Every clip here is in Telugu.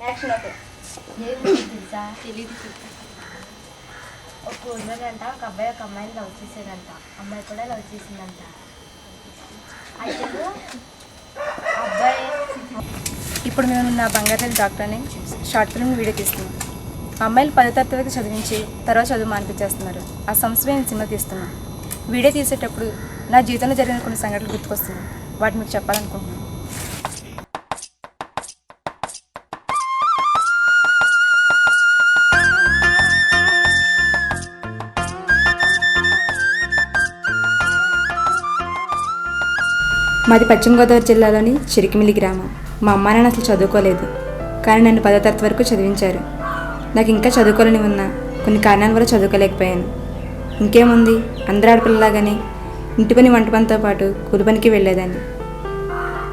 Action okay. తెలుసా? తెలీదు. ఒక ఊళ్ళోనంట ఒక అబ్బాయి ఒక అమ్మాయిని లవ్ చేశాడంట. అమ్మాయి కూడా లవ్ చేసిందంట. అయితే అబ్బాయి ఇప్పుడు మేము నా బంగారు డాక్టర్ని షార్ట్ ఫిల్మ్ వీడియో తీస్తున్నాం. అమ్మాయిలు 10వ తరగతి వరకు చదివించి తర్వాత చదువు మానిపించేస్తున్నారు. ఆ సంవత్సరం నేను సినిమా తీస్తున్నాను. వీడియో తీసేటప్పుడు నా జీవితంలో జరిగిన కొన్ని సంఘటనలు గుర్తుకొస్తున్నాయి. వాటిని మీకు చెప్పాలనుకుంటున్నాను. మాది పశ్చిమ గోదావరి జిల్లాలోని చిరికిమిల్లి గ్రామం. మా అమ్మ నాన్న అసలు చదువుకోలేదు, కానీ నన్ను 10వ తరగతి వరకు చదివించారు. నాకు ఇంకా చదువుకోవాలని ఉన్న కొన్ని కారణాల వల్ల చదువుకోలేకపోయాను. ఇంకేముంది, అందరూ ఆడపిల్లలాగానే ఇంటి పని వంట పనితో పాటు కూలి పనికి వెళ్ళేదాన్ని.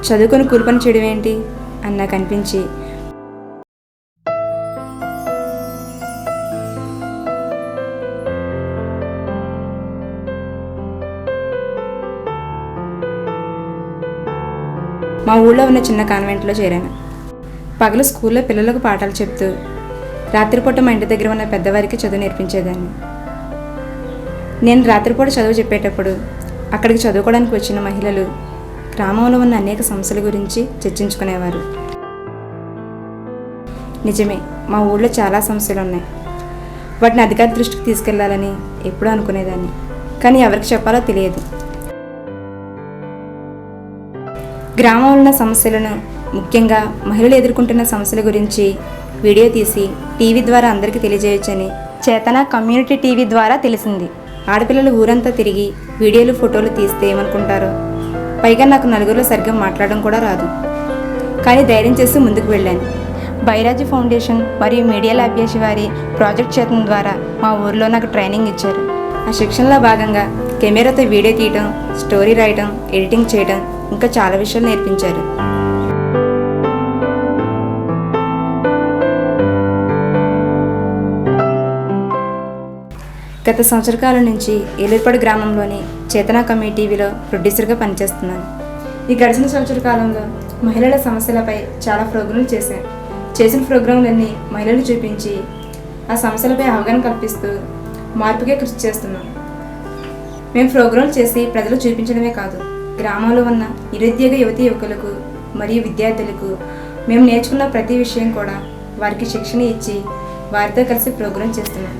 చదువుకొని కూలి పని చేయడం ఏంటి అని నాకు అనిపించి మా ఊళ్ళో ఉన్న చిన్న కాన్వెంట్లో చేరాను. పగలు స్కూల్లో పిల్లలకు పాఠాలు చెప్తూ రాత్రిపూట మా ఇంటి దగ్గర ఉన్న పెద్దవారికి చదువు నేర్పించేదాన్ని. నేను రాత్రిపూట చదువు చెప్పేటప్పుడు అక్కడికి చదువుకోవడానికి వచ్చిన మహిళలు గ్రామంలో ఉన్న అనేక సమస్యల గురించి చర్చించుకునేవారు. నిజమే, మా ఊళ్ళో చాలా సమస్యలు ఉన్నాయి. వాటిని అధికారి దృష్టికి తీసుకెళ్లాలని ఎప్పుడూ అనుకునేదాన్ని, కానీ ఎవరికి చెప్పాలో తెలియదు. గ్రామంలో ఉన్న సమస్యలను, ముఖ్యంగా మహిళలు ఎదుర్కొంటున్న సమస్యల గురించి వీడియో తీసి టీవీ ద్వారా అందరికీ తెలియజేయొచ్చని చేతన కమ్యూనిటీ టీవీ ద్వారా తెలిసింది. ఆడపిల్లలు ఊరంతా తిరిగి వీడియోలు ఫోటోలు తీస్తే ఏమనుకుంటారో, పైగా నాకు నలుగురిలో సరిగ్గా మాట్లాడడం కూడా రాదు. కానీ ధైర్యం చేసి ముందుకు వెళ్ళాను. బైరాజీ ఫౌండేషన్ మరియు మీడియా అభ్యాసి వారి ప్రాజెక్ట్ చేతన ద్వారా మా ఊరిలో నాకు ట్రైనింగ్ ఇచ్చారు. ఆ శిక్షణలో భాగంగా కెమెరాతో వీడియో తీయడం, స్టోరీ రాయడం, ఎడిటింగ్ చేయడం, ఇంకా చాలా విషయాలు నేర్పించారు. గత సంవత్సర కాలం నుంచి ఏలూరుపాడు గ్రామంలోని చేతన కమ్యూనిటీ టీవీలో ప్రొడ్యూసర్గా పనిచేస్తున్నాను. ఈ గడిచిన సంవత్సర కాలంలో మహిళల సమస్యలపై చాలా ప్రోగ్రాంలు చేశాను. చేసిన ప్రోగ్రాంలన్నీ మహిళలు చూపించి ఆ సమస్యలపై అవగాహన కల్పిస్తూ మార్పుకే కృషి చేస్తున్నాం. మేము ప్రోగ్రాంలు చేసి ప్రజలు చూపించడమే కాదు, గ్రామంలో ఉన్న నిరుద్యోగ యువతీ యువకులకు మరియు విద్యార్థులకు మేము నేర్చుకున్న ప్రతి విషయం కూడా వారికి శిక్షణ ఇచ్చి వారితో కలిసి ప్రోగ్రాం చేస్తున్నాం.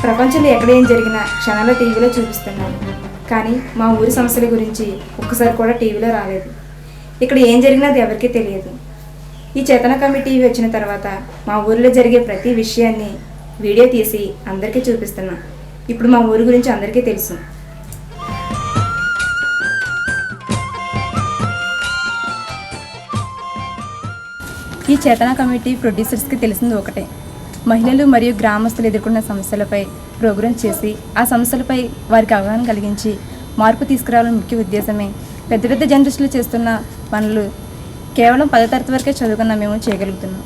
ప్రపంచంలో ఎక్కడ ఏం జరిగినా క్షణాల టీవీలో చూపిస్తున్నాను, కానీ మా ఊరి సమస్యల గురించి ఒక్కసారి కూడా టీవీలో రాలేదు. ఇక్కడ ఏం జరిగినది ఎవరికీ తెలియదు. ఈ చేతన కమ్యూనిటీ టీవీ వచ్చిన తర్వాత మా ఊరిలో జరిగే ప్రతి విషయాన్ని వీడియో తీసి అందరికీ చూపిస్తున్నాం. ఇప్పుడు మా ఊరి గురించి అందరికీ తెలుసు. ఈ చేతన కమ్యూనిటీ ప్రొడ్యూసర్స్కి తెలిసింది ఒకటే, మహిళలు మరియు గ్రామస్తులు ఎదుర్కొన్న సమస్యలపై ప్రోగ్రాం చేసి ఆ సమస్యలపై వారికి అవగాహన కలిగించి మార్పు తీసుకురావాలని ముఖ్య ఉద్దేశమే పెద్ద పెద్ద జర్నలిస్టులు చేస్తున్న పనులు కేవలం 10వ తరగతి వరకే చదువుకున్న మేము చేయగలుగుతున్నాం.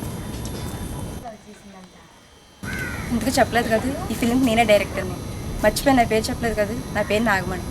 ఇందుకు చెప్పలేదు కదా, ఈ ఫిలింకి నేనే డైరెక్టర్ని. మర్చిపోయి నా పేరు చెప్పలేదు కదా, నా పేరు నాగమణి.